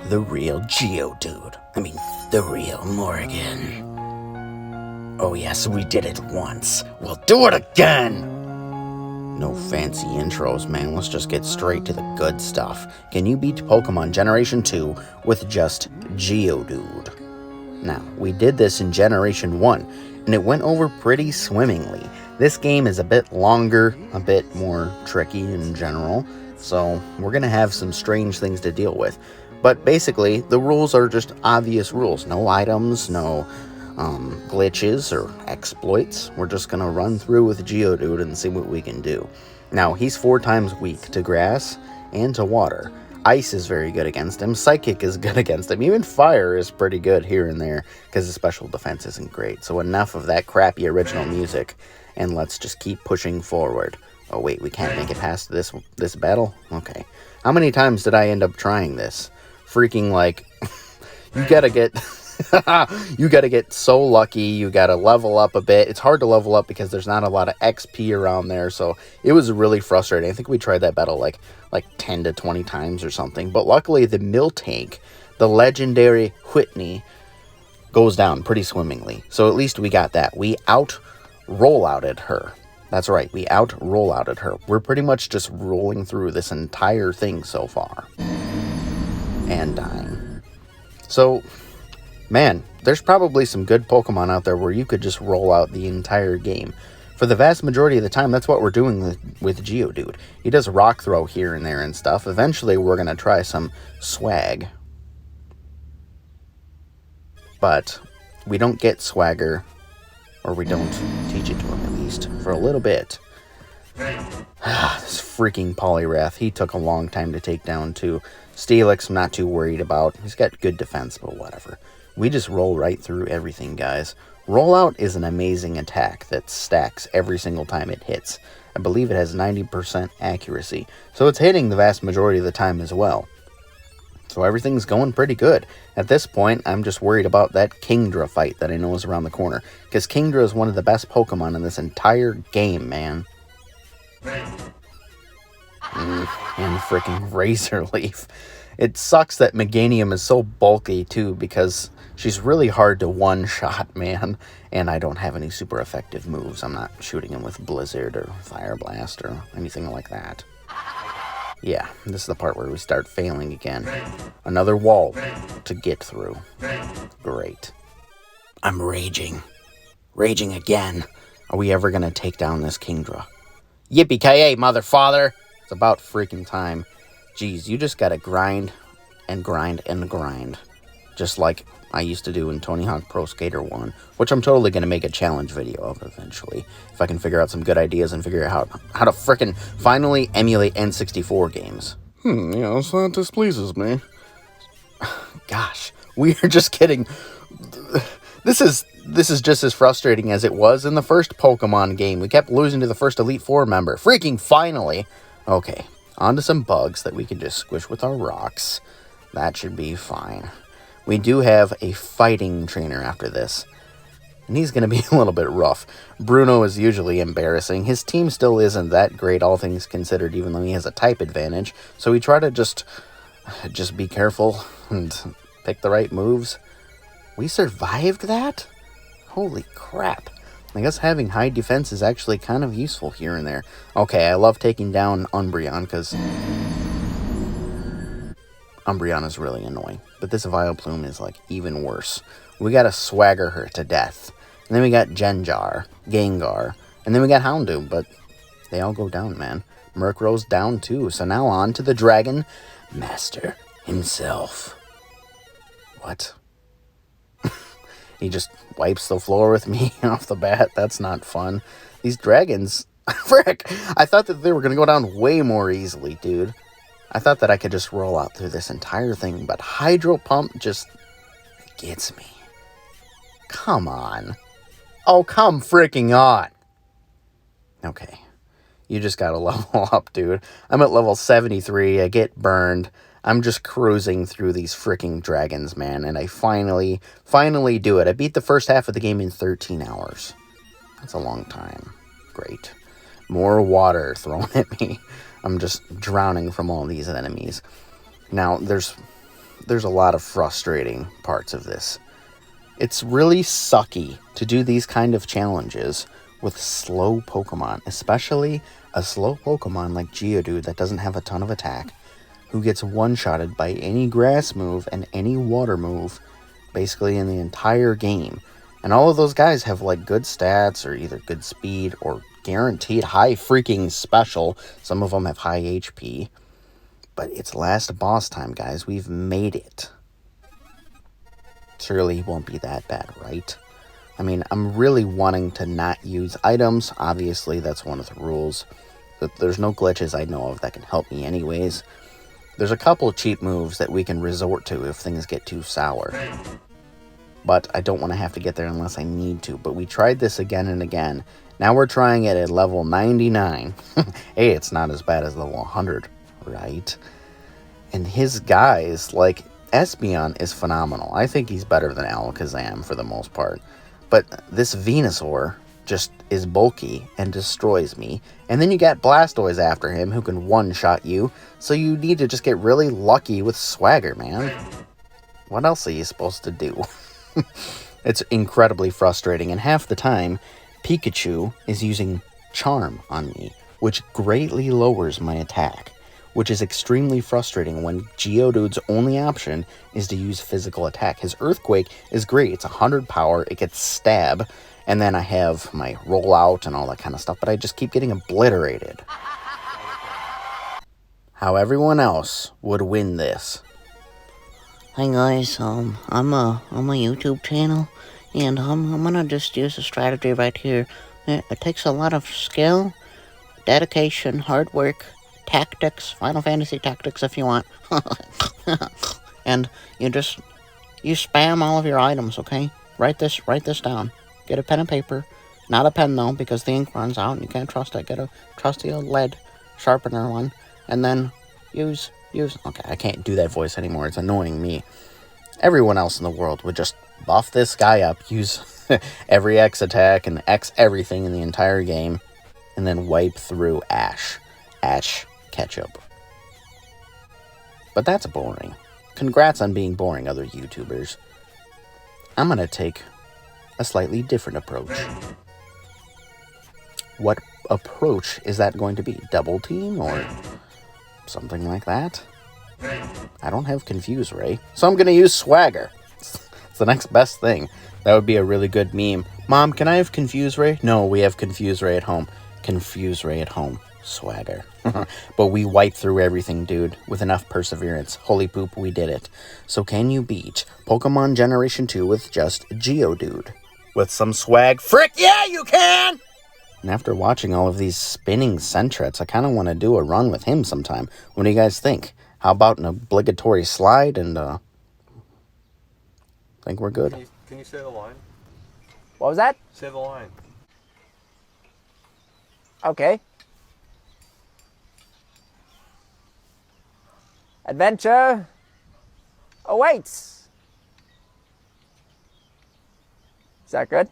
the real Geodude. I mean, the real Morgan. Oh yes, we did it once. We'll do it again! No fancy intros, man. Let's just get straight to the good stuff. Can you beat Pokemon Generation 2 with just Geodude? Now, we did this in Generation 1, and it went over pretty swimmingly. This game is a bit longer, a bit more tricky in general, so we're going to have some strange things to deal with. But basically, the rules are just obvious rules. No items, no glitches or exploits. We're just going to run through with Geodude and see what we can do. Now, he's 4 times weak to grass and to water. Ice is very good against him. Psychic is good against him. Even fire is pretty good here and there because his special defense isn't great. So enough of that crappy original music, and let's just keep pushing forward. Oh wait, we can't make it past this battle? Okay. How many times did I end up trying this? Freaking like, you gotta get... you gotta get so lucky. You gotta level up a bit. It's hard to level up because there's not a lot of XP around there, so it was really frustrating. I think we tried that battle like 10 to 20 times or something, but luckily the Miltank, the legendary Whitney, goes down pretty swimmingly, so at least we got that. We out-rollouted her. That's right, we out-rollouted her. We're pretty much just rolling through this entire thing so far. And dying. So... man, there's probably some good Pokemon out there where you could just roll out the entire game. For the vast majority of the time, that's what we're doing with Geodude. He does Rock Throw here and there and stuff. Eventually, we're going to try some Swag. But we don't get Swagger, or we don't teach it to him at least, for a little bit. This freaking Poliwrath, he took a long time to take down too. Steelix, I'm not too worried about. He's got good defense, but whatever. We just roll right through everything, guys. Rollout is an amazing attack that stacks every single time it hits. I believe it has 90% accuracy, so it's hitting the vast majority of the time as well. So everything's going pretty good. At this point, I'm just worried about that Kingdra fight that I know is around the corner, because Kingdra is one of the best Pokemon in this entire game, man. And freaking Razor Leaf. It sucks that Meganium is so bulky, too, because she's really hard to one-shot, man. And I don't have any super effective moves. I'm not shooting him with Blizzard or Fire Blast or anything like that. Yeah, this is the part where we start failing again. Another wall to get through. Great. I'm raging. Raging again. Are we ever going to take down this Kingdra? Yippee-ki-yay, mother-father! It's about freaking time. Jeez, you just gotta grind and grind and grind. Just like I used to do in Tony Hawk Pro Skater 1, which I'm totally gonna make a challenge video of eventually. If I can figure out some good ideas and figure out how to frickin' finally emulate N64 games. Yes, that displeases me. Gosh, we are just kidding. This is just as frustrating as it was in the first Pokemon game. We kept losing to the first Elite Four member. Freaking finally! Okay. On to some bugs that we can just squish with our rocks. That should be fine. We do have a fighting trainer after this. And he's going to be a little bit rough. Bruno is usually embarrassing. His team still isn't that great, all things considered, even though he has a type advantage. So we try to just be careful and pick the right moves. We survived that? Holy crap. I guess having high defense is actually kind of useful here and there. Okay, I love taking down Umbreon because Umbreon is really annoying. But this Vileplume is like even worse. We gotta swagger her to death. And then we got Gengar, Gengar, and then we got Houndoom, but they all go down, man. Murkrow's down too, so now on to the Dragon Master himself. What? He just wipes the floor with me off the bat. That's not fun. These dragons... frick! I thought that they were going to go down way more easily, dude. I thought that I could just roll out through this entire thing, but Hydro Pump just gets me. Come on. Oh, come freaking on. Okay. You just got to level up, dude. I'm at level 73. I get burned. I'm just cruising through these freaking dragons, man, and I finally do it. I beat the first half of the game in 13 hours. That's a long time. Great. More water thrown at me. I'm just drowning from all these enemies. Now, there's there's a lot of frustrating parts of this. It's really sucky to do these kind of challenges with slow Pokemon, especially a slow Pokemon like Geodude that doesn't have a ton of attack, who gets one-shotted by any grass move and any water move, basically in the entire game. And all of those guys have like good stats or either good speed or guaranteed high freaking special. Some of them have high HP. But it's last boss time, guys. We've made it. Surely it won't be that bad, right? I mean, I'm really wanting to not use items. Obviously, that's one of the rules. But there's no glitches I know of that can help me anyways. There's a couple of cheap moves that we can resort to if things get too sour. But I don't want to have to get there unless I need to. But we tried this again and again. Now we're trying it at level 99. Hey, it's not as bad as level 100, right? And his guys, like, Espeon is phenomenal. I think he's better than Alakazam for the most part. But this Venusaur just is bulky and destroys me. And then you got Blastoise after him who can one-shot you. So you need to just get really lucky with Swagger, man. What else are you supposed to do? It's incredibly frustrating, and half the time, Pikachu is using Charm on me, which greatly lowers my attack, which is extremely frustrating when Geodude's only option is to use physical attack. His Earthquake is great, it's 100 power, it gets Stab, and then I have my Rollout and all that kind of stuff, but I just keep getting obliterated. How everyone else would win this. Hi guys, I'm a YouTube channel, and I'm gonna just use a strategy right here. It takes a lot of skill, dedication, hard work, tactics, Final Fantasy tactics if you want. And you spam all of your items, okay? Write this down. Get a pen and paper. Not a pen though, because the ink runs out and you can't trust it. Get a trusty old lead sharpener one, and then use. Okay, I can't do that voice anymore. It's annoying me. Everyone else in the world would just buff this guy up, use every X attack and X everything in the entire game, and then wipe through ASH Ketchup. But that's boring. Congrats on being boring, other YouTubers. I'm gonna take a slightly different approach. What approach is that going to be? Double team or something like that? I don't have Confuse Ray, so I'm gonna use Swagger. It's the next best thing. That would be a really good meme. Mom, can I have Confuse Ray? No, we have Confuse Ray at home. Confuse Ray at home. Swagger. But we wiped through everything, dude, with enough perseverance. Holy poop, we did it. So can you beat Pokemon Generation 2 with just Geodude? With some swag? Frick yeah, you can! And after watching all of these spinning Sentrets, I kind of want to do a run with him sometime. What do you guys think? How about an obligatory slide and, I think we're good. Can you say the line? What was that? Say the line. Okay. Adventure awaits. Is that good?